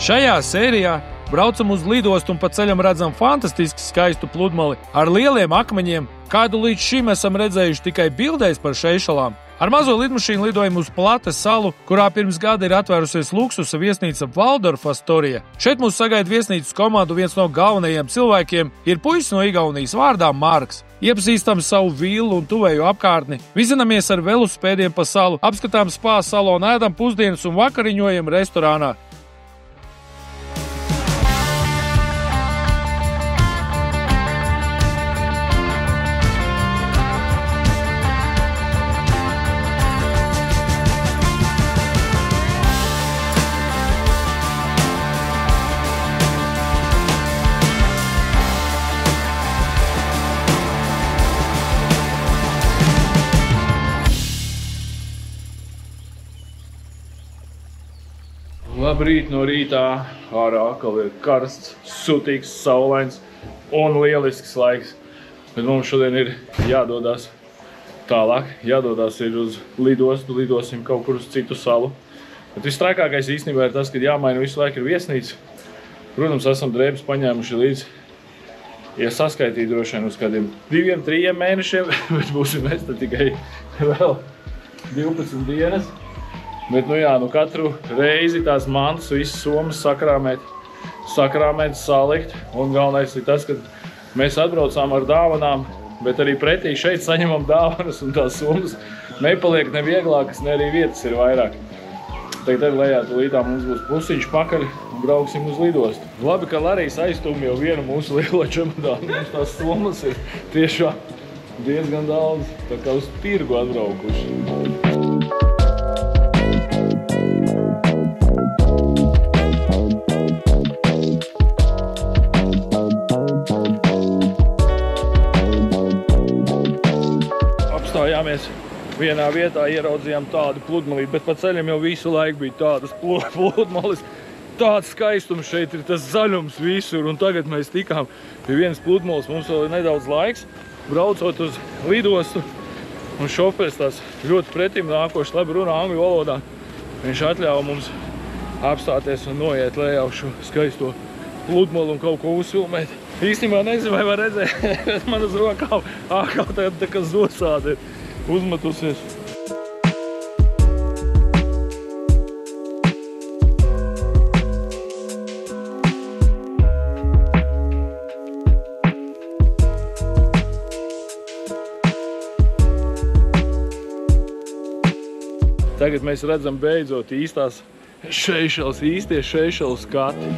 Šajā sērijā braucam uz lidostu un pa ceļam redzam fantastiski skaistu pludmali ar lieliem akmeņiem, kādu līdz šim esam redzējuši tikai bildēs par Seišelām. Ar mazo lidmašīnu lidojam uz Plates salu, kurā pirms gada ir atvērusies luksusa viesnīca Waldorf Astoria. Šeit mūs sagaida viesnīcas komandu, viens no galvenajiem cilvēkiem ir puisis no Igaunijas vārdā Marks. Iepazīstam savu villu un tuvējo apkārtni, vizinamies ar velospēdiem pa salu, apskatām spā salonu, ēdam pusdienas un vakariņojam restorānā. Labrīt no rītā, ārā atkal ir karsts, sutīgs, saulains un lielisks laiks. Bet mums šodien ir jādodas tālāk, jādodas ir uz lidostu, lidosim kaut kur uz citu salu. Bet visstraikākais īstenībā ir tas, ka jāmaina visu laiku ir viesnīca. Protams, esam drēbes paņēmuši līdz, ja saskaitīt droši vien uz kādiem 2-3 mēnešiem, bet būsim mēs te tikai vēl 12 dienas. Bet, katru reizi tās mantas, visas somas sakrāmēt, salikt. Un galvenais ir tas, ka mēs atbraucām ar dāvanām, bet arī pretī šeit saņemam dāvanas un tās somas nepaliek ne vieglākas, ne arī vietas ir vairāk. Tagad lejā tulītā mums būs plusiņš pakaļ un brauksim uz lidostu. Labi, ka Larijs aizstūm jau vienu mūsu lielo čemodānu. Mums tās somas ir tiešām diezgan daudz, tā kā uz tirgu atbraukuši. Apstājāmies vienā vietā, ieraudzījām tādu pludmalīti, bet pa ceļam jau visu laiku bija tādas pludmalis. Tāds skaistums šeit ir, tas zaļums visur, un tagad mēs tikām pie vienas pludmalis. Mums vēl ir nedaudz laiks, braucot uz lidostu, un šofers tās ļoti pretim nākoši labi runā angļu valodā. Viņš atļāva mums apstāties un noiet lejā uz šo skaisto pludmali un kaut ko uzfilmēt. Īstenībā nezinu, vai var redzēt, man uz rokām ārkārt tā kā zosāde ir uzmetusies. Tagad mēs redzam beidzot īstās Seišelas, īstie Seišelas skati.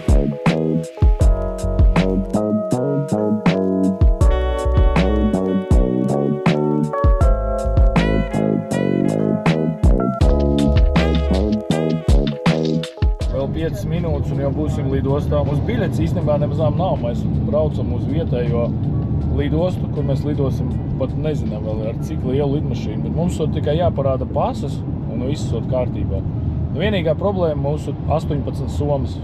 Vēl 5 minūtes un jau būsim lidostā. Mums biļets īstenībā nemazām nav. Mēs braucam uz vietējo lidostu, kur mēs lidosim pat nezinām vēl ar cik lielu lidmašīnu. Bet mums tikai jāparāda pasas un viss kārtībā. Vienīgā problēma mūsu 18 somas.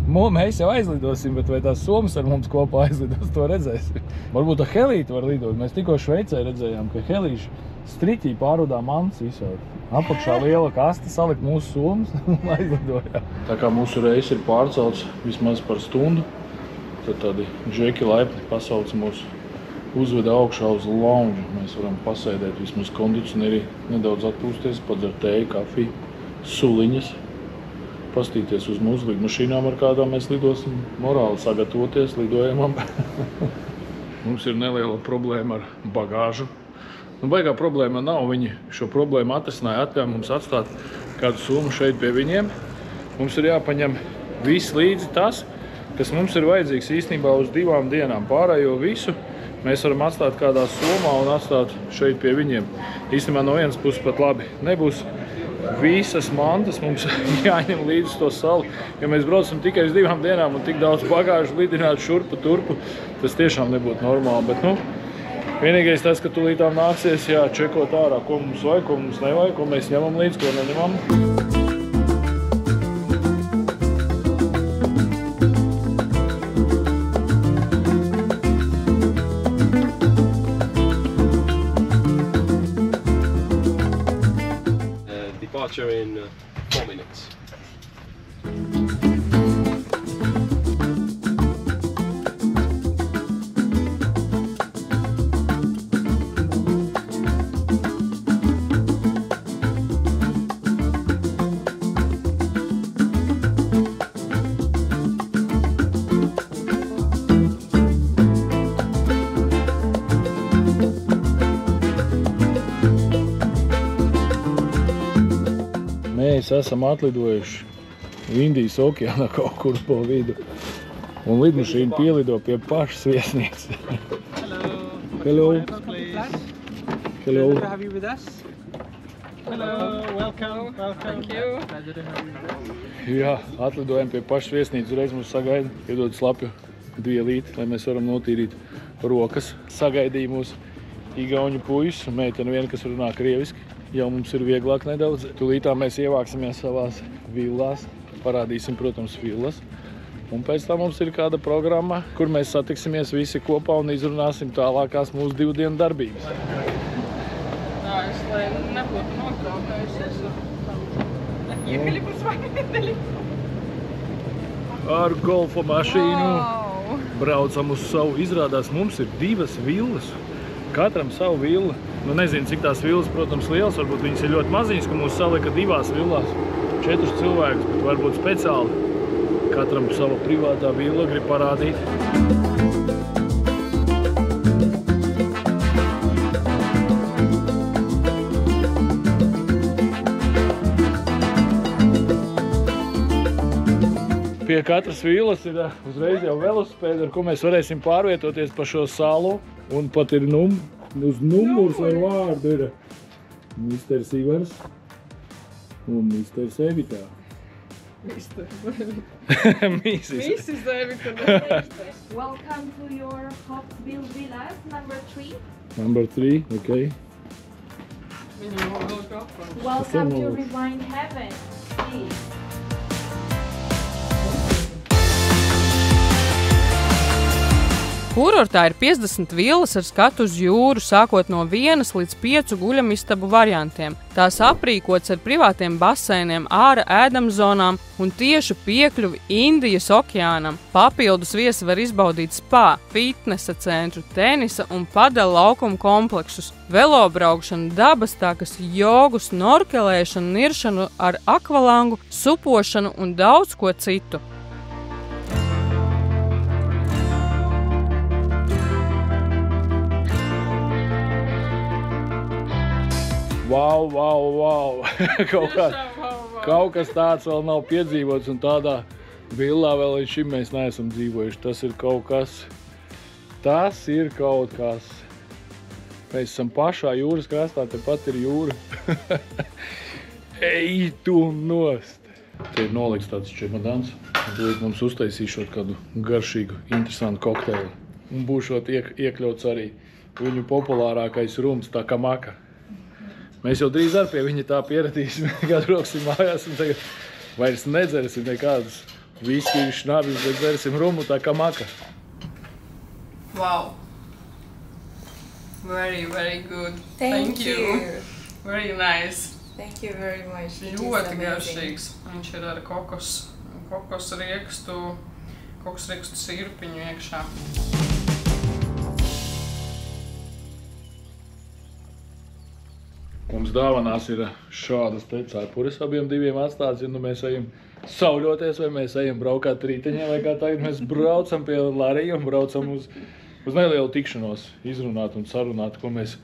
Mēs jau aizlidosim, bet vai tās somas ar mums kopā aizlidos, to redzēsim. Varbūt ar helīti var lidot. Mēs tikko Šveicē redzējām, ka helīši striķī pārvadā mantas visādi. Apakšā liela kaste salikt mūsu somas un aizlidojām. Tā kā mūsu reis ir pārcelts vismaz par stundu, tad tādi džeki laipni pasauc mūsu. Uzveda augšā uz lounge. Mēs varam pasēdēt vismaz kondicionierī, nedaudz atpūsties, padzert tēju, kafiju, suliņas, pastīties uz mūsu lidmašīnām, ar kādām mēs lidosim, morāli sagatavoties lidojumam. Mums ir neliela problēma ar bagāžu. Baigā problēma nav, viņi šo problēmu atrisināja, atļauj mums atstāt kādu somu šeit pie viņiem. Mums ir jāpaņem viss līdzi tas, kas mums ir vajadzīgs īstenībā uz 2 dienām. Pārējo visu mēs varam atstāt kādā somā un atstāt šeit pie viņiem. Īstenībā no vienas puses pat labi nebūs visas mantas, mums jāņem līdzi to salu. Ja mēs braucam tikai uz 2 dienām un tik daudz bagāžu lidināt šurpu turpu, tas tiešām nebūtu normāli. Bet, vienīgais tas, ka tulītām nāksies čekot ārā, ko mums vajag, ko mums nevajag, ko mēs ņemam līdzi, ko neņemam. In 4 minutes. Mēs esam atlidojuši Indijas okeānā kaut kur pa vidu. Un lidmašīna pielido pie pašas viesnīcas. Hello. Hello. Pleasure to have you with us. Hello, welcome. Thank you. Pleasure to have you. Jā, atlidojam pie pašas viesnīcas. Reiz mums sagaida, iedod slapju dvielīti, lai mēs varam notīrīt rokas. Sagaidīja mūs igauņu puisis un meitene viena, kas runā krieviski. Jau mums ir vieglāk nedaudz. Tūlītā mēs ievāksimies savās villās. Parādīsim, protams, villas. Un pēc tam mums ir kāda programma, kur mēs satiksimies visi kopā un izrunāsim tālākās mūsu 2 dienu darbības. Jā, es lai nebūtu notraukējusies. Iepili par svaigdeli. Ar golfa mašīnu braucam uz savu. Izrādās, mums ir 2 villas. Katram savu villu. Nu, nezinu, cik tās villas, protams, lielas. Varbūt viņas ir ļoti maziņas, ka mūs salika 2 villās. 4 cilvēkus, bet varbūt speciāli. Katram sava privātā villa grib parādīt. Pie katras villas ir uzreiz jau velosipēdi, ar ko mēs varēsim pārvietoties pa šo salu. Un pat ir uz numurs vai vārdu ir Misters Ivars un Misters Evitā. Mrs. Evita. Welcome to your Hopsville Villas, number 3. Number 3, okay. Viņam vēl kaut kā. Welcome to Rewind Heaven, please. Kurortā ir 50 villas ar skatu uz jūru, sākot no 1 līdz 5 guļamistabu variantiem. Tās aprīkots ar privātiem baseiniem, āra ēdamzonām un tiešu piekļuvi Indijas okeānam. Papildus viesi var izbaudīt spa, fitnesa centru, tenisa un padela laukumu kompleksus, velobraukšanu, dabas takas, jogu, snorkelēšanu, niršanu ar akvalangu, supošanu un daudz ko citu. Wow. Kaut kas tāds vēl nav piedzīvots un tādā villā vēl līdz šim mēs neesam dzīvojuši. Tas ir kaut kas. Tas ir kaut kas. Mēs esam pašā jūras krastā, tepat ir jūra. Ej, tu nost! Te ir nolikts tāds čemodans. Tūlīt mums uztaisīšot kādu garšīgu, interesantu kokteili. Un būšot iekļauts arī viņu populārākais rums, tā kā maka. Mēs jau drīz ar pie viņa tā pieradīsim, kad broksim mājās un tagad vairs nedzersim nekādus viskiju šnabis, bet dzersim rumu tā kā maka. Wow. Very, very good. Thank you. Very nice. Thank you very much. Ļoti garšīgs. Viņš ir ar kokos riekstu sirpiņu iekšā. Mums dāvanās ir šādas te cepures abiem 2 atstāts, ja nu mēs ejam sauļoties vai mēs ejam braukāt rīteņiem, vai kā tagad mēs braucam pie Larija un braucam uz nelielu tikšanos, izrunāt un sarunāt, ko mēs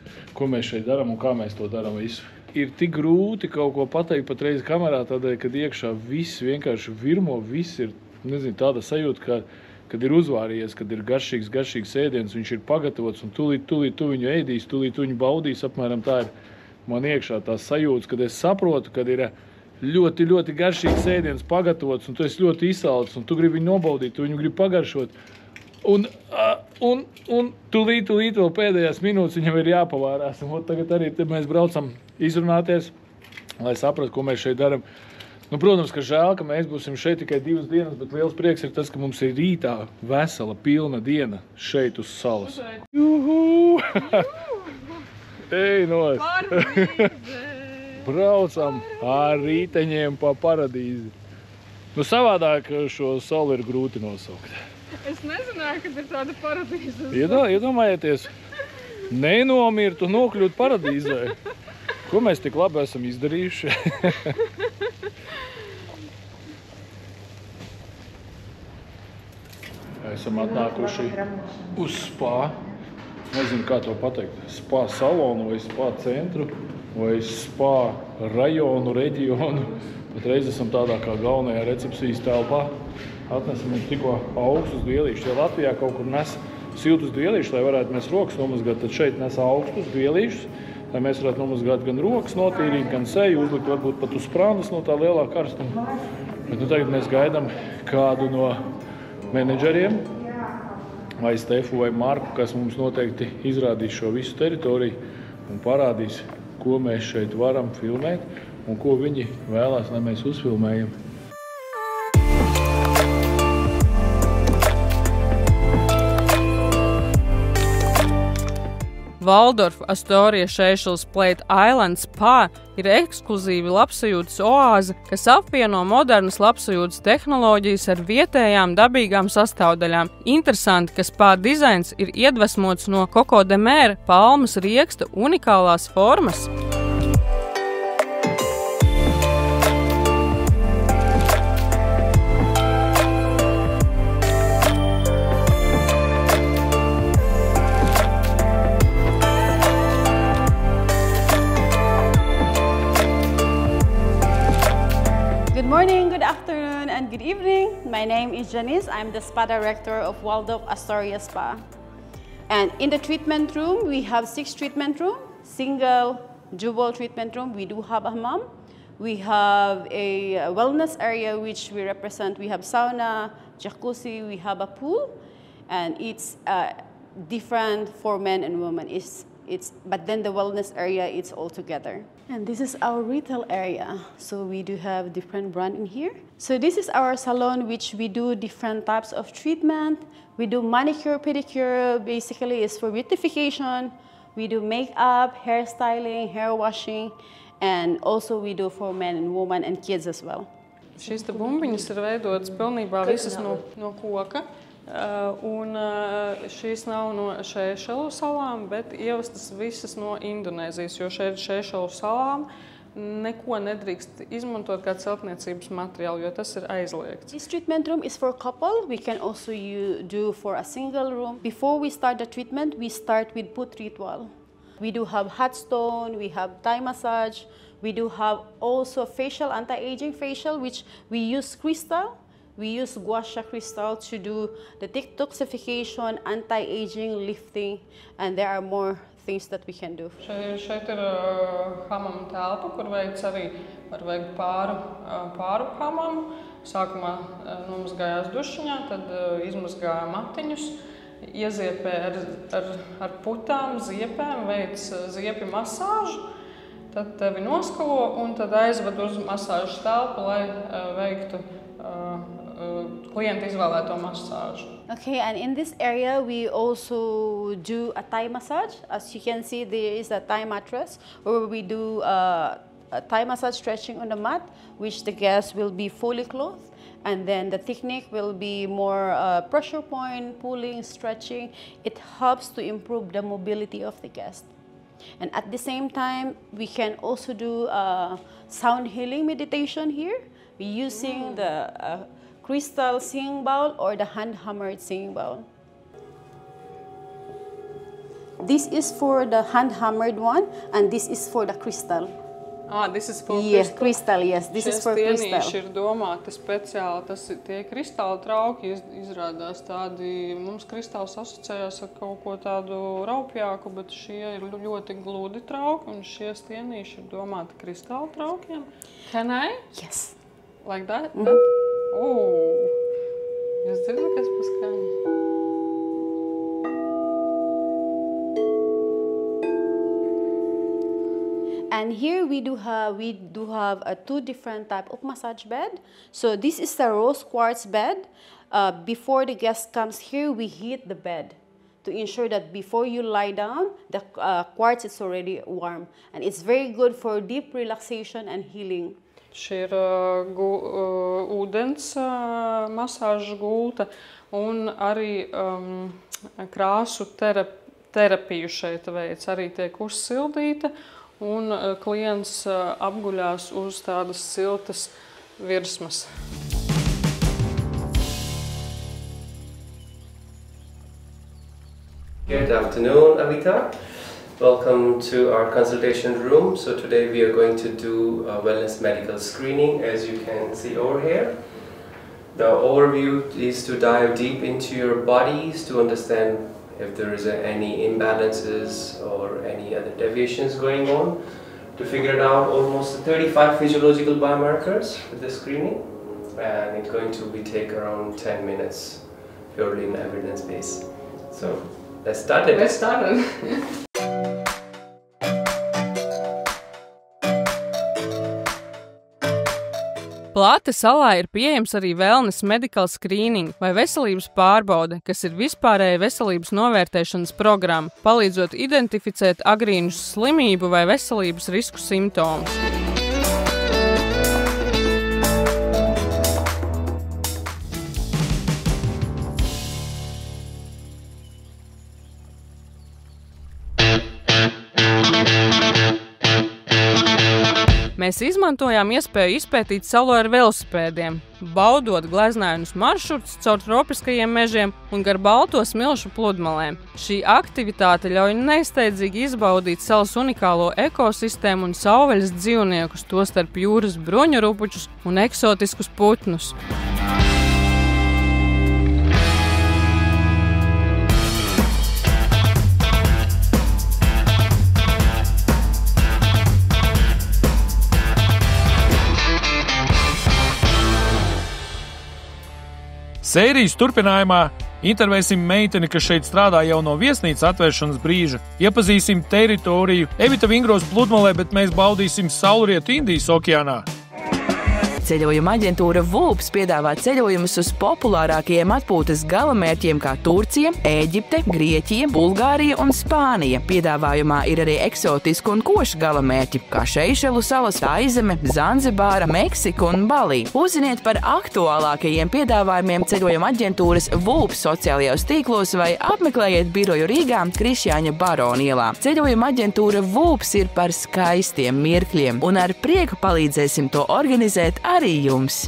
šeit daram un kā mēs to daram visu. Ir tik grūti kaut ko pateikt patreiz kamerā, tādēļ, kad iekšā viss vienkārši virmo, viss ir, nezinu, tāda sajūta, kad ir uzvārījies, kad ir garšīgs ēdiens, viņš ir pagatavots un tūlīt tu viņu ēdīs, tūlīt tu viņu baudīs, apmēram tā ir. Man iekšā tās sajūtas, kad es saprotu, kad ir ļoti, ļoti garšīgs ēdiens pagatavots, un tu esi ļoti izsalcis, un tu gribi viņu nobaudīt, tu viņu gribi pagaršot. Un tūlīt vēl pēdējās minūtes viņam ir jāpavārās. Un tagad arī mēs braucam izrunāties, lai saprastu, ko mēs šeit daram. Nu, protams, ka žēl, ka mēs būsim šeit tikai 2 dienas, bet liels prieks ir tas, ka mums ir rītā vesela, pilna diena šeit uz salas. Juhu! Ej, nost! Braucam ar rīteņiem pa paradīzi. Nu, savādāk šo salu ir grūti nosaukt. Es nezināju, kad ir tāda paradīze. Iedomājieties, nenomirt un nokļūt paradīzē. Ko mēs tik labi esam izdarījuši? Esam atnākuši uz spa. Nezinu, kā to pateikt. Spa salonu vai spa centru vai spa rajonu, reģionu. Bet reiz esam tādā kā galvenajā recepcijas telpā. Atnesam mums tikko augstus dvielīšus. Ja Latvijā kaut kur nes siltus dvielīšus, lai varētu mēs rokas nomazgāt, tad šeit nes augstus dvielīšus, lai mēs varētu nomazgāt gan rokas notīrīt, gan seju, uzlikt varbūt pat uz sprāndas no tā lielā karstuma. Bet tagad mēs gaidām kādu no menedžeriem, vai Stefu vai Marku, kas mums noteikti izrādīs šo visu teritoriju un parādīs, ko mēs šeit varam filmēt un ko viņi vēlās, lai mēs uzfilmējam. Waldorf Astoria Seychelles Plate Island Spa ir ekskluzīvi labsajūtas oāze, kas apvieno modernas labsajūtas tehnoloģijas ar vietējām dabīgām sastāvdaļām. Interesanti, ka spa dizains ir iedvesmots no Coco de Mer palmas rieksta unikālās formas. Good morning, good afternoon, and good evening. My name is Janice. I'm the spa director of Waldorf Astoria Spa. And in the treatment room, we have 6 treatment rooms, single, double treatment room. We do have a hammam. We have a wellness area, which we represent. We have sauna, jacuzzi, we have a pool, and it's different for men and women. But then the wellness area, it's all together. And this is our retail area. So we do have different brands in here. So this is our salon, which we do different types of treatment. We do manicure, pedicure, basically is for beautification. We do makeup, hairstyling, hair washing, and also we do for men and women and kids as well. Šīs bumbiņas ir veidotas pilnībā visas no koka. Un šīs nav no Seychelu salām, bet ievestas visas no Indonēzijas, jo šeit Seychelu salām neko nedrīkst izmantot kā celtniecības materiālu, jo tas ir aizliegts. This treatment room is for couple. We can also do for a single room. Before we start the treatment, we start with put ritual. We do have hot stone, we have Thai massage, we do have also facial, anti-aging facial, which we use crystal. We use gua sha crystal to do the detoxification, anti-aging, lifting, and there are more things that we can do. Šeit ir hammam telpa, kur veids arī var veikt pāru hammamu. Sākumā nomazgājās dušiņā, tad izmazgāja matiņus, ieziepē ar putām, ziepēm, veids ziepju masāžu, tad tevi noskalo un tad aizved uz masāžu telpu, lai veiktu klienta izvēlēto masāžu. Okay, and in this area we also do a Thai massage. As you can see, there is a Thai mattress where we do a Thai massage stretching on the mat, which the guest will be fully clothed. And then the technique will be more pressure point, pulling, stretching. It helps to improve the mobility of the guest. And at the same time, we can also do sound healing meditation here, using the crystal singing bowl or the hand-hammered singing bowl. This is for the hand-hammered one, and this is for the crystal. This is for yes, crystal, yes. This is for crystal. Šie ir domāti speciāli, tie kristāli trauki izrādās tādi, mums kristāls asociējās ar kaut ko tādu raupjāku, bet šie ir ļoti gludi trauki, un šie stienīši ir domāti kristāli traukiem. Can I? Yes. Like that? Jūs dzirdat, kas paskaņa? And here we do have 2 different type of massage bed. So this is the rose quartz bed. Before the guest comes here, we heat the bed to ensure that before you lie down, the quartz is already warm, and it's very good for deep relaxation and healing. Šī ir ūdens masāžu gulta un arī krāsu terapiju šeit veids. Arī tiek uzsildīta un klients apguļās uz tādas siltas virsmas. Good afternoon, Avita. Welcome to our consultation room. So today we are going to do a wellness medical screening, as you can see over here. The overview is to dive deep into your bodies to understand if there is any imbalances or any other deviations going on. To figure it out, almost 35 physiological biomarkers with the screening, and it's going to take around 10 minutes, purely in evidence base. So let's start it. Let's start it. Plate salā ir pieejams arī wellness medical screening vai veselības pārbaude, kas ir vispārēja veselības novērtēšanas programma, palīdzot identificēt agrīnus slimību vai veselības risku simptomus. Mēs izmantojām iespēju izpētīt salu ar velosipēdiem, baudot gleznainus maršrutus caur tropiskajiem mežiem un gar balto smilšu pludmalēm. Šī aktivitāte ļauj nesteidzīgi izbaudīt salas unikālo ekosistēmu un savvaļas dzīvniekus, tostarp jūras bruņurupučus un eksotiskus putnus. Sērijas turpinājumā intervēsim meiteni, kas šeit strādā jau no viesnīcas atvēršanas brīža. Iepazīsim teritoriju. Evita vingros pludmalē, bet mēs baudīsim saulrietu Indijas okeānā. Ceļojuma aģentūra VULPS piedāvā ceļojumus uz populārākajiem atpūtas galamērķiem kā Turcija, Ēģipte, Grieķija, Bulgārija un Spānija. Piedāvājumā ir arī eksotiski un koši galamērķi kā Šeišelu salas, Taizeme, Zanzibāra, Meksika un Balī. Uzziniet par aktuālākajiem piedāvājumiem ceļojuma aģentūras VULPS sociālajos tīklos vai apmeklējiet biroju Rīgā Krišjāņa Barona ielā. Ceļojuma aģentūra VULPS ir par skaistiem mirkļiem un ar prieku palīdzēsim to organizēt arī jums.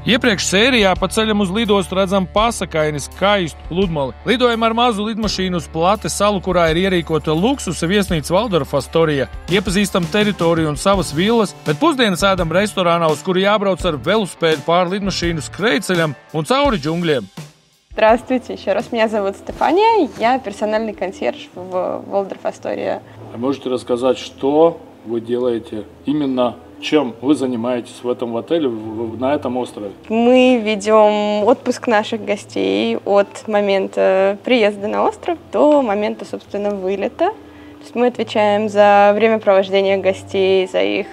Iepriekš sērijā pa ceļam uz lidostu redzam pasakaini skaistu pludmali. Lidojam ar mazu lidmašīnu uz Plate salu, kurā ir ierīkota luksusa viesnīca Waldorf Astoria. Iepazīstam teritoriju un savas villas, bet pusdienas ēdam restorānā, uz kuru jābrauc ar velospēdu pāri lidmašīnu skrejceļam un cauri džungļiem. Здравствуйте, еще раз. Меня зовут Стефания, я персональный консьерж в Waldorf Astoria. Можете рассказать, что вы делаете именно? Чем вы занимаетесь в этом отеле, на этом острове? Мы ведем отпуск наших гостей от момента приезда на остров до момента, собственно, вылета. То есть мы отвечаем за времяпровождение гостей, за их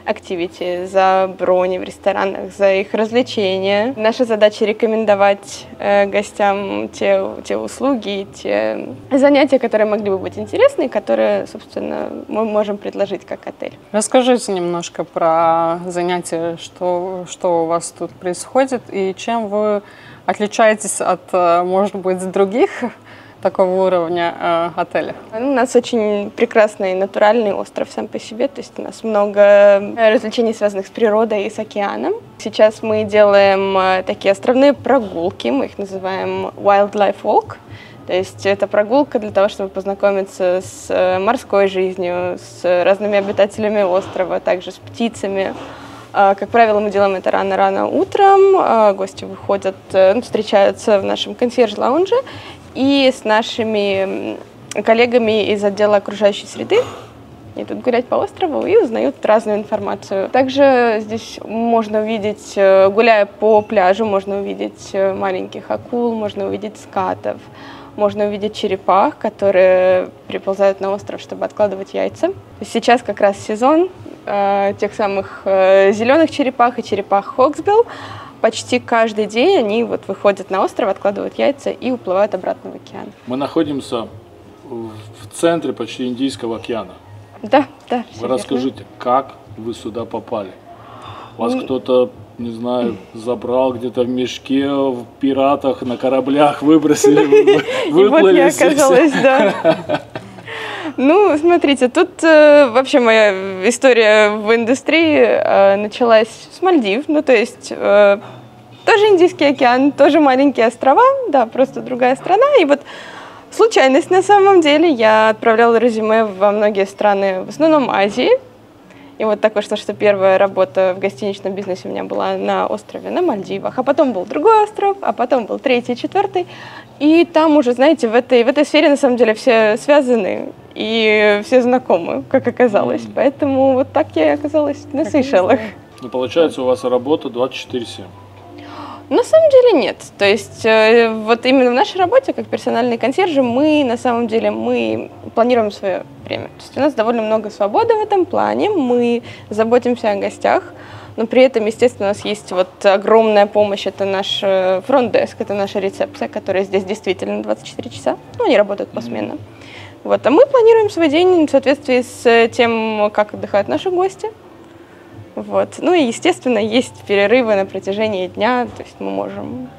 активити, за брони в ресторанах, за их развлечения. Наша задача рекомендовать гостям те услуги, те занятия, которые могли бы быть интересны, которые, собственно, мы можем предложить как отель. Расскажите немножко про занятия, что у вас тут происходит и чем вы отличаетесь от, может быть, других такого уровня отеля? У нас очень прекрасный натуральный остров сам по себе, то есть у нас много развлечений, связанных с природой и с океаном. Сейчас мы делаем такие островные прогулки, мы их называем Wildlife Walk. То есть это прогулка для того, чтобы познакомиться с морской жизнью, с разными обитателями острова, также с птицами. Как правило, мы делаем это рано-рано утром, гости выходят, встречаются в нашем консьерж-лаунже и с нашими коллегами из отдела окружающей среды идут гулять по острову и узнают разную информацию. Также здесь можно увидеть, гуляя по пляжу, можно увидеть маленьких акул, можно увидеть скатов, можно увидеть черепах, которые приползают на остров, чтобы откладывать яйца. Сейчас как раз сезон тех самых зеленых черепах и черепах Хоксбилл. Почти каждый день они выходят на остров, откладывают яйца и уплывают обратно в океан. Мы находимся в центре почти Индийского океана. Да. Вы расскажите, как вы сюда попали? Вас кто-то, не знаю, забрал где-то в мешке, в пиратах, на кораблях выбросили, выплыли. И вот я оказалась, да. Ну, смотрите, тут вообще моя история в индустрии началась с Мальдив, то есть тоже Индийский океан, тоже маленькие острова, да, просто другая страна. И случайность на самом деле. Я отправляла резюме во многие страны, в основном Азии. И вот так вышло, что первая работа в гостиничном бизнесе у меня была на острове, на Мальдивах, а потом был другой остров, а потом был третий, четвертый. И там уже, знаете, в этой сфере на самом деле все связаны и все знакомы, как оказалось. Поэтому вот так я и оказалась на Сейшелах. Ну, получается, у вас работа 24/7. На самом деле нет. То есть вот именно в нашей работе, как персональные консьержи, мы на самом деле планируем свое время. То есть у нас довольно много свободы в этом плане, мы заботимся о гостях, но при этом, естественно, у нас есть вот огромная помощь, это наш фронт-деск, это наша рецепция, которая здесь действительно 24 часа, ну, они работают посменно. Вот, а мы планируем свой день в соответствии с тем, как отдыхают наши гости. Вот. Ну и, естественно, есть перерывы на протяжении дня, то есть мы можем...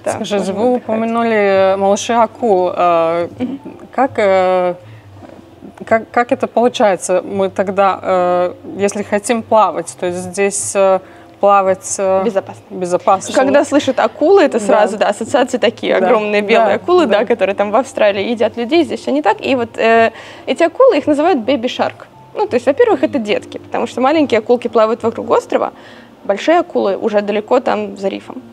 Да, Скажите, вы упомянули малышей акул. Как это получается? Мы тогда, если хотим плавать, то есть здесь плавать безопасно. Когда слышат акулы, это сразу, да, ассоциации такие, огромные белые акулы, да, которые там в Австралии едят людей, здесь все не так. И вот эти акулы, их называют бэби-шарк. Ну, то есть, во-первых, это детки, потому что маленькие акулки плавают вокруг острова, большие акулы уже далеко там за рифом.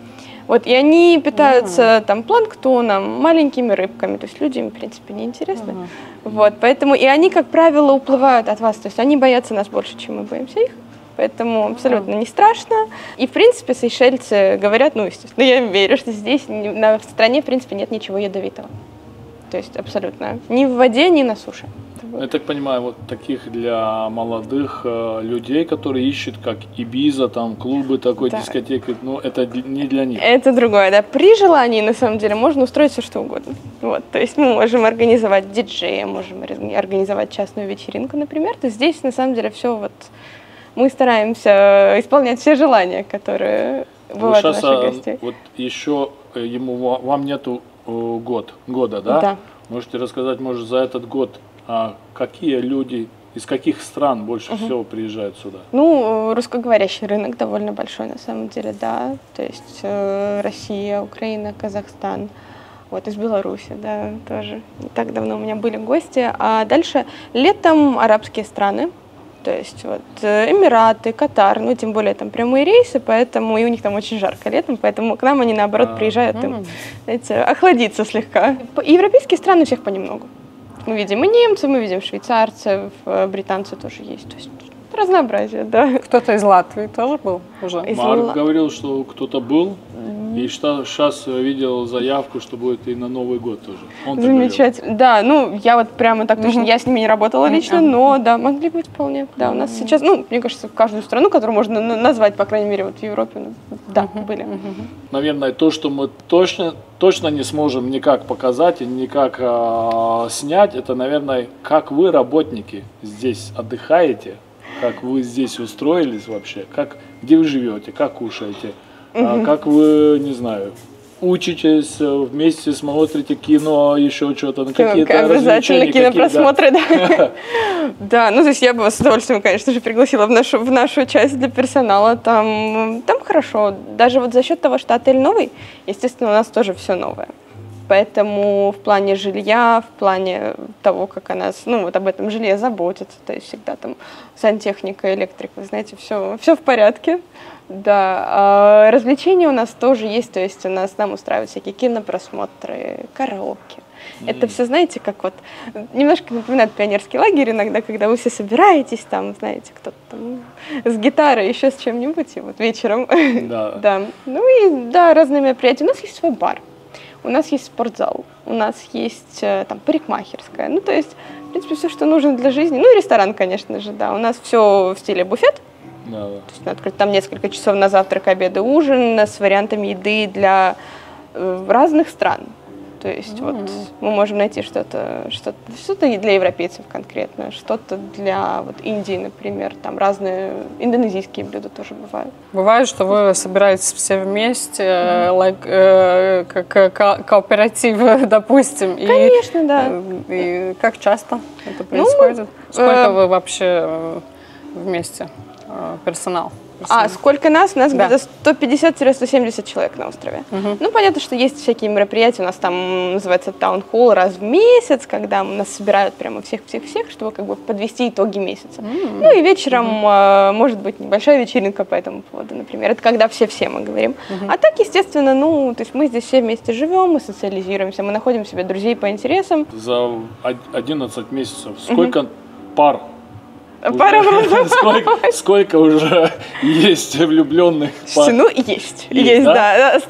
Вот, и они питаются там планктоном, маленькими рыбками, то есть люди им, в принципе, не интересны. Вот, поэтому, и они, как правило, уплывают от вас, то есть они боятся нас больше, чем мы боимся их. Поэтому абсолютно не страшно. И, в принципе, сейшельцы говорят, ну, естественно, я верю, что здесь в стране, в принципе, нет ничего ядовитого. То есть абсолютно ни в воде, ни на суше. Я так понимаю, вот таких для молодых людей, которые ищут, как Ибиза, там клубы, такой дискотеки, но это не для них. Это другое, да. При желании, на самом деле, можно устроить все, что угодно. Вот, то есть мы можем организовать диджея, можем организовать частную вечеринку, например. То есть здесь, на самом деле, все вот... Мы стараемся исполнять все желания, которые бывают у наших гостей. Вот еще вам нету года, да? Да. Можете рассказать, может, за этот год, какие люди, из каких стран больше всего приезжают сюда? Ну, русскоговорящий рынок довольно большой, на самом деле, да. То есть Россия, Украина, Казахстан, вот из Беларуси, да, тоже. Не так давно у меня были гости. А дальше летом арабские страны. То есть вот Эмираты, Катар, ну тем более там прямые рейсы, поэтому и у них там очень жарко летом, поэтому к нам они наоборот приезжают, им, знаете, охладиться слегка. Европейские страны всех понемногу. Мы видим и немцев, мы видим швейцарцев, британцы тоже есть. То есть разнообразие, да. Кто-то из Латвии тоже был уже? Марк говорил, что кто-то был, и сейчас видел заявку, что будет и на Новый год тоже. Он замечательно. Да, ну я вот прямо так точно, я с ними не работала лично, но да, могли быть вполне. Да, у нас сейчас, ну, мне кажется, в каждую страну, которую можно назвать, по крайней мере, вот в Европе, да, были. Наверное, то, что мы точно не сможем никак показать и никак снять, это, наверное, как вы, работники, здесь отдыхаете, как вы здесь устроились вообще, где вы живете, как кушаете, как вы, не знаю, учитесь, вместе смотрите кино, еще что-то, какие-то образовательные кинопросмотры, да. Да, ну то есть я бы вас с удовольствием, конечно же, пригласила в нашу часть для персонала. Там хорошо. Даже вот за счет того, что отель новый, естественно, у нас тоже все новое. Поэтому в плане жилья, в плане того, как о нас, ну вот об этом жилье заботятся, то есть всегда там сантехника, электрик, вы знаете, все в порядке. Да, развлечения у нас тоже есть, то есть нам устраивают всякие кинопросмотры, караоке. Это все, знаете, как вот, немножко напоминает пионерский лагерь иногда, когда вы все собираетесь, там, знаете, кто-то там с гитарой, еще с чем-нибудь, и вот вечером. Да. Ну и, да, разные мероприятия. У нас есть свой бар, у нас есть спортзал, у нас есть там парикмахерская, ну, то есть, в принципе, все, что нужно для жизни. Ну и ресторан, конечно же, да, у нас все в стиле буфет. То есть открыть там несколько часов на завтрак, обед и ужин с вариантами еды для разных стран. То есть вот мы можем найти что-то для европейцев конкретно, что-то для вот Индии, например, там разные индонезийские блюда тоже бывают. Бывает, что вы собираетесь все вместе, как кооператив, допустим. Конечно, да. И как часто это происходит? Сколько вы вообще вместе? Персонал? Сколько нас? У нас где-то 150-170 человек на острове. Ну, понятно, что есть всякие мероприятия. У нас там называется таун-холл раз в месяц, когда нас собирают прямо всех-всех-всех, чтобы как бы подвести итоги месяца. Ну и вечером может быть небольшая вечеринка по этому поводу, например. Это когда все-все мы говорим. А так, естественно, ну, то есть мы здесь все вместе живем, мы социализируемся, мы находим себе друзей по интересам. За 11 месяцев сколько пар? Сколько уже есть влюбленных пар? Ну, есть, да.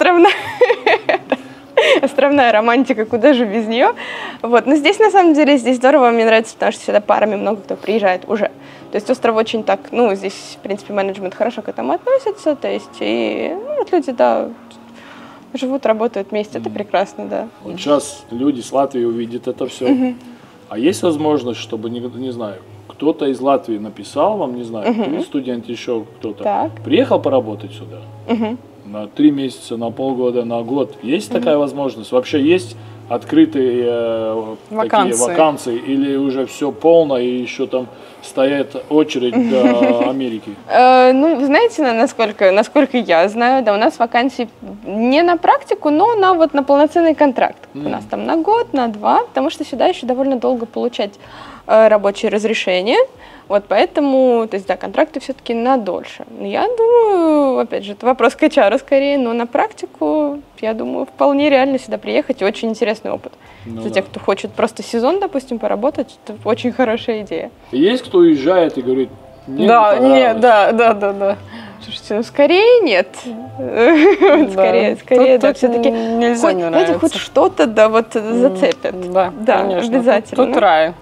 Островная романтика, куда же без нее. Вот. Но здесь, на самом деле, здесь здорово, мне нравится, потому что сюда парами много кто приезжает уже. То есть остров очень так, ну, здесь, в принципе, менеджмент хорошо к этому относится, то есть, и вот люди, да, живут, работают вместе, это прекрасно, да. Вот сейчас люди с Латвии увидят это все. А есть возможность, чтобы, не знаю, кто-то из Латвии написал вам, не знаю, студент еще кто-то, приехал поработать сюда на 3 месяца, на полгода, на год. Есть такая возможность? Вообще есть открытые такие вакансии или уже все полно и еще там стоит очередь до Америки? Ну, знаете, насколько я знаю, да, у нас вакансии не на практику, но на полноценный контракт. У нас там на год, на 2, потому что сюда еще довольно долго получать рабочие разрешения. Вот поэтому, то есть, да, контракты все-таки на дольше. Я думаю, опять же, это вопрос к HR скорее, но на практику, я думаю, вполне реально сюда приехать, и очень интересный опыт. Для тех, кто хочет просто сезон, допустим, поработать, это очень хорошая идея. Есть кто уезжает и говорит, да. Слушайте, ну скорее нет. Скорее, да, все-таки хоть что-то, да, вот зацепят. Да, обязательно. Тут рай.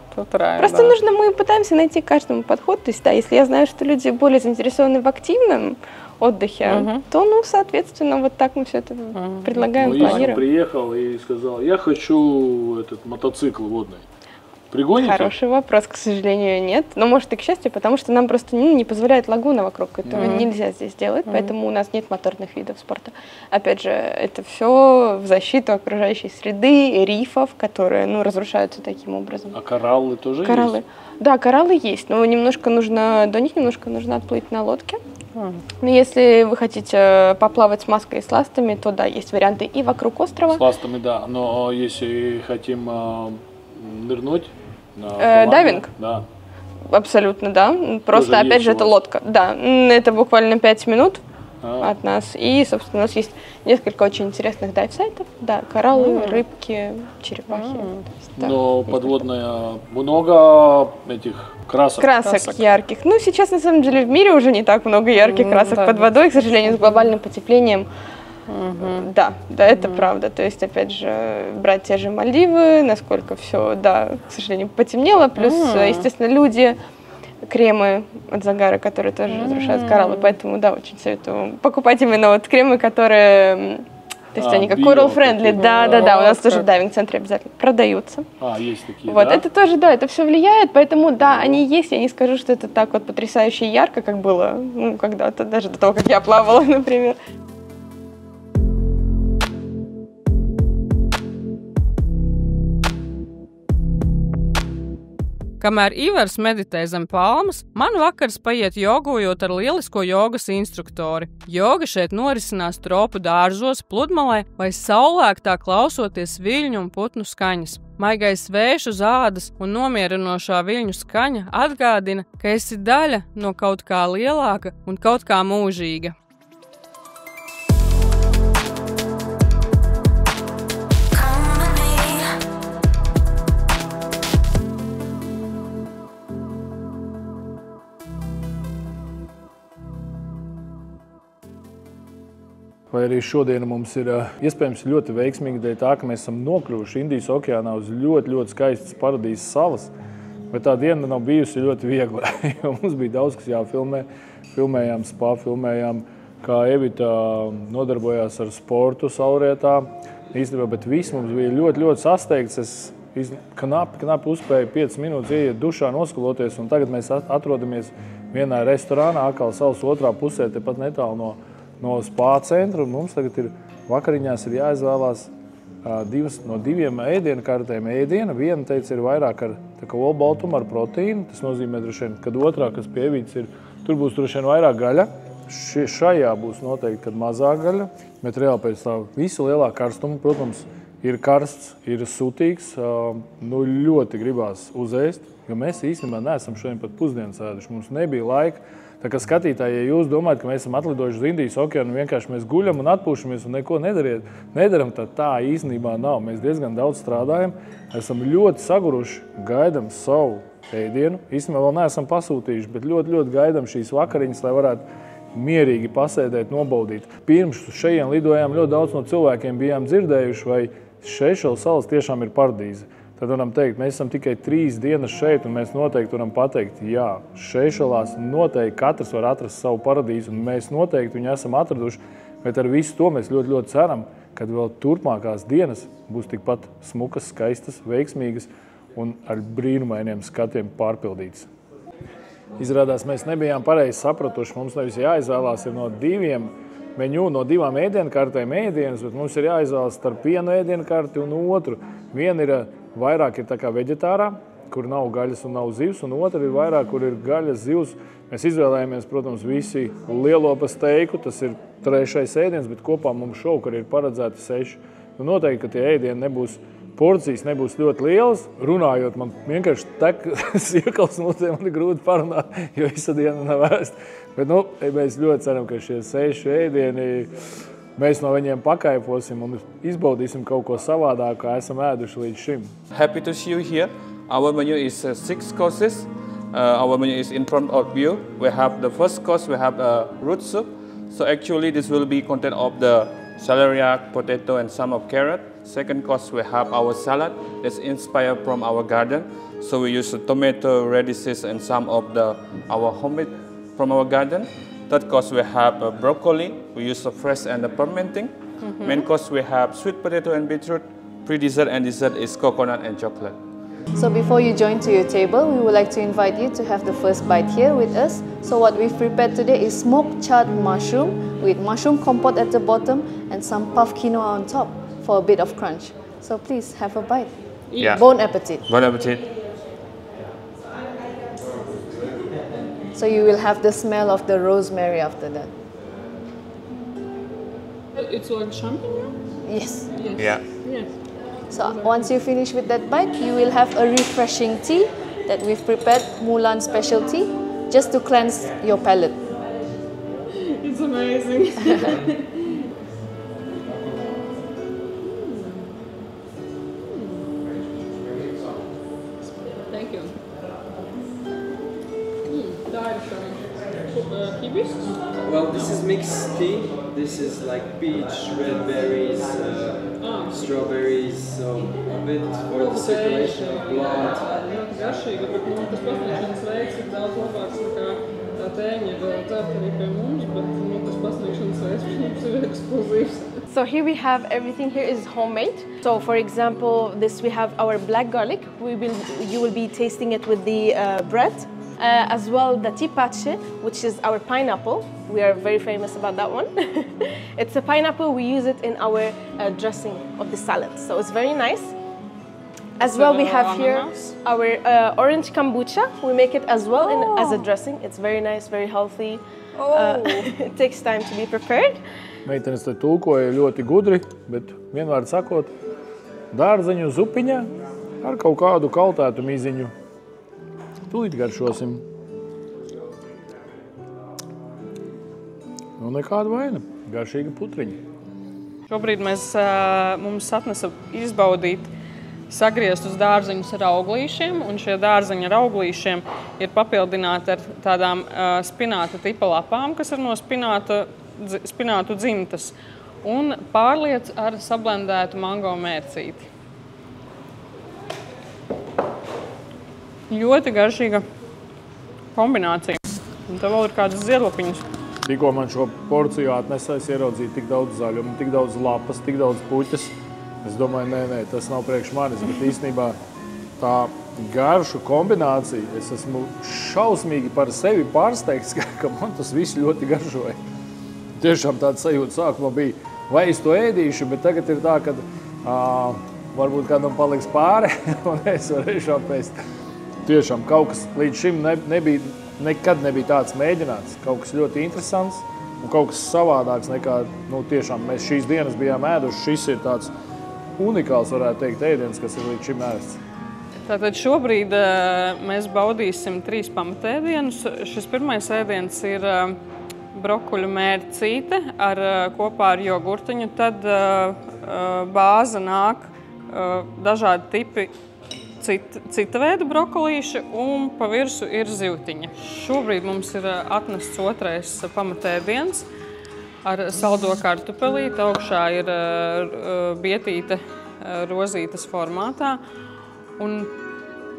Просто мы пытаемся найти каждому подход. То есть, да, если я знаю, что люди более заинтересованы в активном отдыхе, то, ну, соответственно, вот так мы все это предлагаем, планируем. Если он приехал и сказал, я хочу этот мотоцикл водный. Пригоните? Хороший вопрос, к сожалению, нет. Но, может, и к счастью, потому что нам просто не позволяет лагуна вокруг. Этого нельзя здесь делать, поэтому у нас нет моторных видов спорта. Опять же, это все в защиту окружающей среды, рифов, которые, ну, разрушаются таким образом. А кораллы тоже есть? Да, кораллы есть, но до них немножко нужно отплыть на лодке. Но если вы хотите поплавать с маской и с ластами, то да, есть варианты и вокруг острова. С ластами, да, но если хотим нырнуть, дайвинг? Да. Абсолютно, да. Просто, опять же, это лодка. Да, это буквально 5 минут от нас. И, собственно, у нас есть несколько очень интересных дайв-сайтов. Да, кораллы, рыбки, черепахи. Но подводная, много этих красок. Красок ярких. Ну, сейчас, на самом деле, в мире уже не так много ярких красок под водой, к сожалению, с глобальным потеплением. Да, это правда. То есть, опять же, брать те же Мальдивы, насколько все, да, к сожалению, потемнело. Плюс, естественно, люди, кремы от загара, которые тоже разрушают кораллы. Поэтому, да, очень советую покупать именно вот кремы, которые... То есть они как coral-friendly. Да. У нас тоже в дайвинг-центре обязательно продаются. Есть такие, вот, это тоже, да, это все влияет. Поэтому, да, они есть. Я не скажу, что это так вот потрясающе ярко, как было, ну, когда-то, даже до того, как я плавала, например. Kamēr Ivars meditē zem palmas, man vakars paiet jogojot ar lielisko jogas instruktori. Joga šeit norisinās tropu dārzos, pludmalē vai saulēktā klausoties viļņu un putnu skaņas. Maigais vējš uz ādas un nomierinošā viļņu skaņa atgādina, ka esi daļa no kaut kā lielāka un kaut kā mūžīga. Vai arī šodien mums ir iespējams ļoti veiksmīgi dēļ tā, ka mēs esam nokļuvuši Indijas okeānā uz ļoti skaistas paradīzes salas, bet tā diena nav bijusi ļoti viegla, jo mums bija daudz, kas jāfilmē. Filmējām spa, filmējām, kā Evita nodarbojās ar sportu saulrietā. Īstenībā, bet viss mums bija ļoti sasteigts. Es knapi uzspēju 5 minūtes ieiet dušā, noskaloties, un tagad mēs atrodamies vienā restorānā, atkal salas otrā pusē, tepat netālu no spā centra, un mums tagad vakariņās ir jāizvēlās no 2 ēdienu kartēm ēdiena. Viena, teica, ir vairāk ar olbaltumu, ar proteīnu. Tas nozīmē, droši vien, kad otrā, kas pie Evitas ir, tur būs droši vien vairāk gaļa. šajā būs noteikti, kad mazā gaļa, bet reāli pēc tā visa lielā karstuma, protams, ir karsts, ir sutīgs, nu ļoti gribās uzēst, jo mēs īstenībā neesam šodien pat pusdienas ēduši, mums nebija laika. Tā kā skatītāji, ja jūs domājat, ka mēs esam atlidojuši uz Indijas okeānu un vienkārši mēs guļam un atpūšamies un neko nedaram, tad tā īstenībā nav. Mēs diezgan daudz strādājam, esam ļoti saguruši, gaidam savu ēdienu. Īstenībā vēl neesam pasūtījuši, bet ļoti gaidam šīs vakariņas, lai varētu mierīgi pasēdēt, nobaudīt. Pirms šajien lidojām ļoti daudz no cilvēkiem bijām dzirdējuši, vai Seišeļu salas tiešām ir paradīze. Tad varam teikt, mēs esam tikai 3 dienas šeit, un mēs noteikti varam pateikt, jā, Seišelās noteikti katrs var atrast savu paradīzi, un mēs noteikti viņu esam atraduši, bet ar visu to mēs ļoti ceram, ka vēl turpmākās dienas būs tikpat smukas, skaistas, veiksmīgas un ar brīnumainiem skatiem pārpildītas. Izrādās, mēs nebijām pareizi sapratuši, mums nevis jāizvēlās ir no 2 meņu, no 2 ēdienkartēm ēdienas, bet mums ir jāizvēlas starp vienu ēdienkarti un otru. Viena ir vairāk ir tā kā veģetārā, kur nav gaļas un nav zivs, un otra ir vairāk, kur ir gaļas, zivs. Mēs izvēlējāmies, protams, visi lielopa steiku, tas ir 3. ēdiens, bet kopā mums šovakar ir paredzēti 6. Nu, noteikti, ka tie ēdieni nebūs, porcijas nebūs ļoti lielas. Runājot, man vienkārši tek siekals mūsiem, man ir grūti parunāt, jo visa diena nav ēst. Bet nu, mēs ļoti ceram, ka šie 6 ēdieni mēs no viņiem pakaiposim un izbaudīsim kaut ko savādāk, kā esam ēduši līdz šim. Happy to see you here. Our menu is 6 courses. Our menu is in front of you. We have the first course, we have root soup. So actually this will be content of the celeriac, potato and some of carrot. Second course, we have our salad that's inspired from our garden. So we use tomato, radishes and some of our homemade from our garden. Third course, we have broccoli. We use fresh and fermenting. Main course, we have sweet potato and beetroot. Pre-dessert and dessert is coconut and chocolate. So before you join to your table, we would like to invite you to have the first bite here with us. So what we've prepared today is smoked charred mushroom with mushroom compote at the bottom and some puff quinoa on top for a bit of crunch. So please have a bite. Yeah. Bon appetit. Bon appetit. So you will have the smell of the rosemary after that. It's like champignon? Yes. Yeah. Yes. So once you finish with that bite, you will have a refreshing tea that we've prepared, Mulan specialty, just to cleanse your palate. It's amazing. Thank you. Well, this is mixed tea. This is like peach, red berries, strawberries, so a bit for the circulation of blood. Garšīgi, bet tas pasniegšanas veids ir daudz labāks nekā tā tēņa ir dzerta arī pie mums, bet tas pasniegšanas veids mums ir ekskluzīvs. So here we have everything here is homemade. So for example, this we have our black garlic. You will be tasting it with the bread. As well the tipache, which is our pineapple. We are very famous about that one. It's a pineapple, we use it in our dressing of the salad. So it's very nice. As well we have here our orange kombucha. We make it as well as a dressing. It's very nice, very healthy. It takes time to be prepared. Meitenes te tulkoja ļoti gudri, bet vienvārdu sakot, dārzeņu zupiņa ar kaut kādu kaltētu miziņu. Tūlīt garšosim. Nu, nekāda vaina. Garšīga putriņa. Šobrīd mums atnesa izbaudīt sagrieztus dārzeņus ar auglīšiem, un šie dārzeņi ar auglīšiem ir papildināti ar tādām spināta tipa lapām, kas ir no spinātu dzimtas, un pārliec ar sablendētu mango mērcīti. Ļoti garšīga kombinācija. Un te vēl ir kādas ziedlapiņas. Tikko man šo porciju atnesa, es ieraudzīju tik daudz zaļumu, tik daudz lapas, tik daudz puķas. Es domāju, nē, tas nav priekš manis, bet īstenībā tā garšu kombinācija, es esmu šausmīgi par sevi pārsteigts, ka man tas viss ļoti garšoja. Tiešām tāda sajūta sākumā bija, vai es to ēdīšu, bet tagad ir tā, ka varbūt kādam paliks pāri, un es varēšu apēst. Tiešām kaut kas līdz šim nekad nebija tāds mēģināts. Kaut kas ļoti interesants, un kaut kas savādāks nekā, tiešām mēs šīs dienas bijām ēduši. Šis ir tāds unikāls, varētu teikt, ēdiens, kas ir līdz šim ēsts. Tātad šobrīd mēs baudīsim 3 pamatēdienus. Šis pirmais ēdiens ir brokuļu mērcīte kopā ar jogurtiņu. Tad bāze nāk dažādi tipi cita veida brokolīši un pa virsu ir zivtiņa. Šobrīd mums ir atnests otrais pamatēdiens ar saldo kartupelīti. Augšā ir bietīte rozītes formātā. Un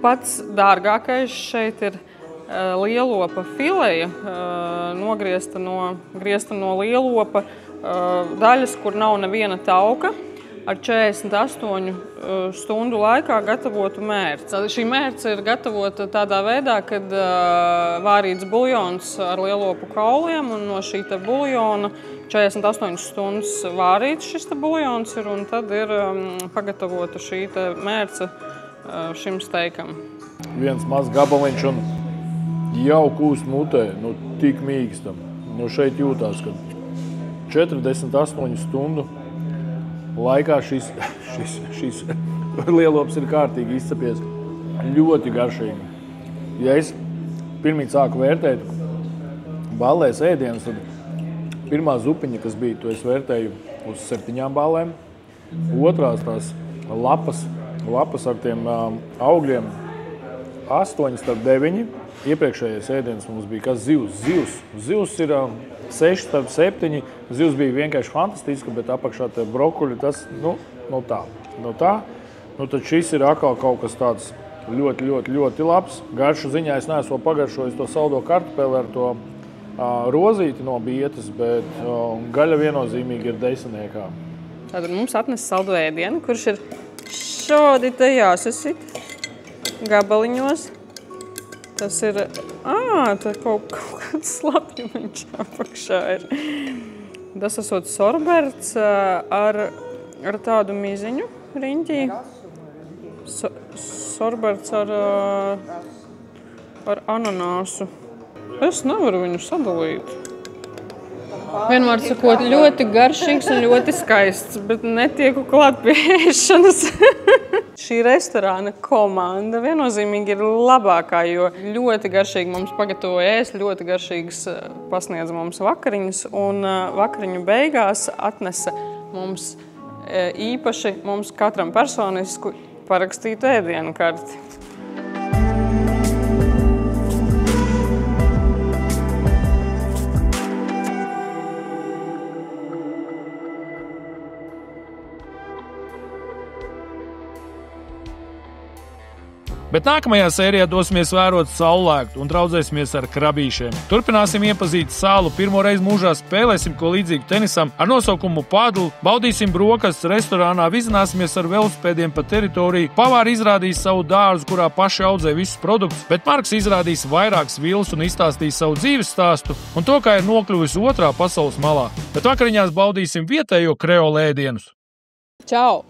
pats dārgākais šeit ir lielopa fileja, griezta no lielopa daļas, kur nav neviena tauka, ar 48 stundu laikā gatavotu mērci. Šī mērce ir gatavota tādā veidā, kad vārīts buljons ar lielopu kauliem, un no šī buljona 48 stundas vārīts šis buljons ir, un tad ir pagatavota šī mērce šim steikam. Viens mazs gabaliņš un jau kūst mutē, tik mīkstam. Šeit jūtās, ka 48 stundu laikā šis lielops ir kārtīgi izcepies. Ļoti garšīgi. Ja es pirmīt sāku vērtēt ballēs ēdienus, tad pirmā zupiņa, kas bija, to es vērtēju uz 7 ballēm. Otrās tās lapas ar tiem augļiem 8/9. Iepriekšējais ēdiens mums bija kas zivs. Zivs ir 6/7. Zivs bija vienkārši fantastiska, bet apakšā tie brokuļi, tas, tā. Tad šis ir atkal kaut kas tāds ļoti labs. Garšu ziņā es neesmu pagaršojis to saldo kartupeli ar to rozīti no bietes, bet gaļa viennozīmīgi ir desmitniekā. Tātad mums atnes saldo ēdienu, kurš ir šādi te jāsasit gabaliņos. Tas ir, tā kaut kāds slapjumiņš apakšā ir. Tas esot sorberts ar tādu miziņu riņķī. Sorberts ar ananāsu. Es nevaru viņu sadalīt. Vienmēr sakot, ļoti garšīgs un ļoti skaists, bet netieku klāt pie ēšanas. Šī restorāna komanda viennozīmīgi ir labākā, jo ļoti garšīgi mums pagatavo ēst, ļoti garšīgs pasniedz mums vakariņas, un vakariņu beigās atnesa mums īpaši mums katram personisku parakstītu ēdienu karti. Bet nākamajā sērijā dosimies vērot saulēktu un draudzēsimies ar krabīšiem. Turpināsim iepazīt salu, pirmo reizi mūžā spēlēsim ko līdzīgu tenisam ar nosaukumu padlu, baudīsim brokastis restorānā, vizināsimies ar velospēdiem pa teritoriju, pavāri izrādīs savu dārzu, kurā paši audzē visus produktus, bet Marks izrādīs vairākas vilus un izstāstīs savu dzīves stāstu un to, kā ir nokļuvis otrā pasaules malā. Bet vakariņās baudīsim vietējo kreolu ēdienus. Čau!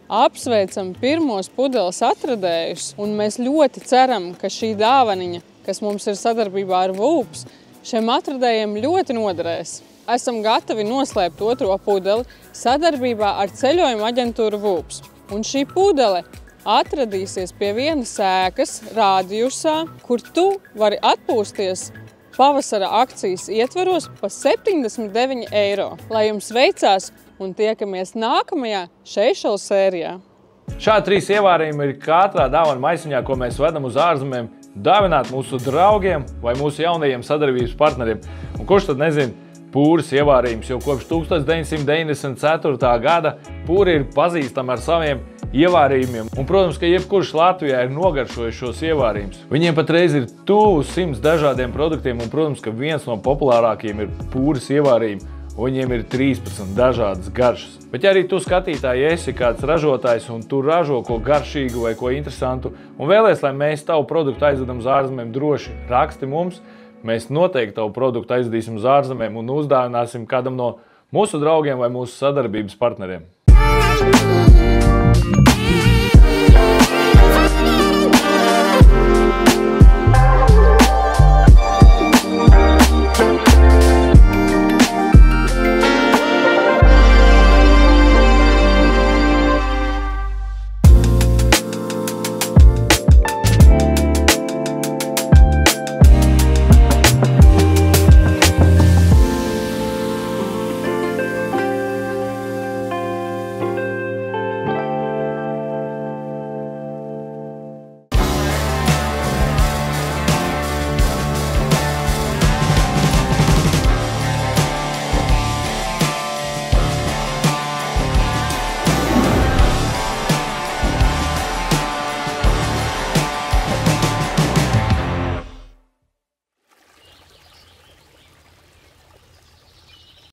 Apsveicam pirmos pudeles atradējus, un mēs ļoti ceram, ka šī dāvaniņa, kas mums ir sadarbībā ar Vūps, šiem atradējiem ļoti noderēs. Esam gatavi noslēpt otro pudeli sadarbībā ar ceļojuma aģentūru Vūps. Un šī pudele atradīsies pie vienas ēkas rādījusā, kur tu vari atpūsties pavasara akcijas ietveros pa 79 eiro. Lai jums veicās! Un tiekamies nākamajā Seychelles sērijā. Šādi 3 ievārījumi ir katrā dāvana maisiņā, ko mēs vedam uz ārzemēm, dāvināt mūsu draugiem vai mūsu jaunajiem sadarbības partneriem. Un kurš tad nezina pūras ievārījums, jo kopš 1994. gada pūri ir pazīstami ar saviem ievārījumiem. Un, protams, ka jebkurš Latvijā ir nogaršojis šos ievārījumus. Viņiem patreiz ir tuvu 100 dažādiem produktiem, un, protams, ka viens no populārākajiem ir pūras ievārījumi. Viņiem ir 13 dažādas garšas. Bet ja arī tu skatītāji esi kāds ražotājs un tu ražo ko garšīgu vai ko interesantu un vēlies, lai mēs tavu produktu aizvedam uz ārzemēm, droši raksti mums. Mēs noteikti tavu produktu aizvedīsim uz ārzemēm un uzdāvināsim kādam no mūsu draugiem vai mūsu sadarbības partneriem.